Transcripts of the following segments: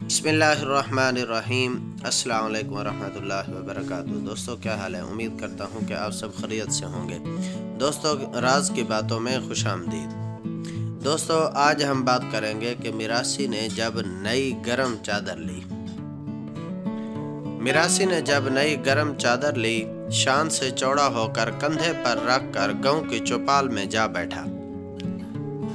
बिस्मिल्लाहिर्रहमानिर्रहीम। अस्सलाम वालेकुम वरहमतुल्लाहि वबरकातुहू। दोस्तों, क्या हाल है? उम्मीद करता हूँ कि आप सब खैरियत से होंगे। दोस्तों, राज की बातों में खुशामदीद। दोस्तों, आज हम बात करेंगे कि मिरासी ने जब नई गरम चादर ली। मिरासी ने जब नई गरम चादर ली, शान से चौड़ा होकर कंधे पर रख कर गाँव की चौपाल में जा बैठा।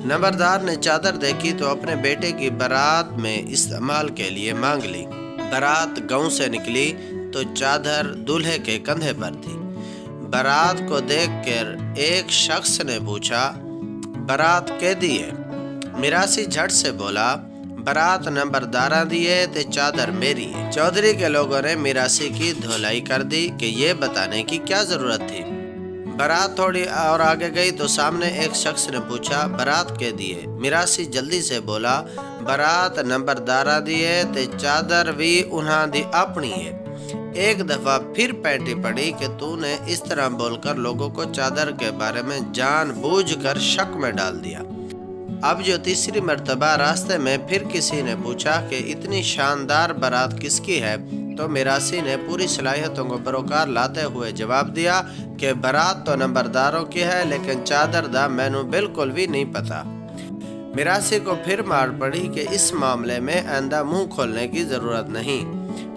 नंबरदार ने चादर देखी तो अपने बेटे की बारात में इस्तेमाल के लिए मांग ली। बारात गांव से निकली तो चादर दूल्हे के कंधे पर थी। बारात को देखकर एक शख्स ने पूछा, बारात के दिए? मिरासी झट से बोला, बारात नंबरदारा दिए ते चादर मेरी है। चौधरी के लोगों ने मिरासी की धुलाई कर दी कि ये बताने की क्या जरूरत थी। बारात थोड़ी और आगे गई तो सामने एक शख्स ने पूछा, बारात के दिए? मिरासी जल्दी से बोला, बारात नंबरदारा दिए ते चादर भी उन्हां दी अपनी है। एक दफा फिर पैंटी पड़ी कि तूने इस तरह बोलकर लोगों को चादर के बारे में जानबूझकर शक में डाल दिया। अब जो तीसरी मर्तबा रास्ते में फिर किसी ने पूछा कि इतनी शानदार बारात किसकी है, तो मिरासी ने पूरी सलाहियतों को बरोकार लाते हुए जवाब दिया कि बारात तो नंबरदारों की है, लेकिन चादर दा मैनू बिल्कुल भी नहीं पता। मिरासी को फिर मार पड़ी कि इस मामले में आइंदा मुंह खोलने की जरूरत नहीं।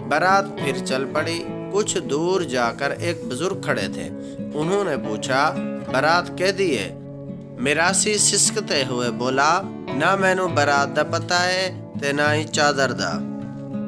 बारात फिर चल पड़ी। कुछ दूर जाकर एक बुजुर्ग खड़े थे। उन्होंने पूछा, बारात के दिए? मिरासी सिसकते हुए बोला, ना मैनू बारात दा पता है ते ना ही चादर दा।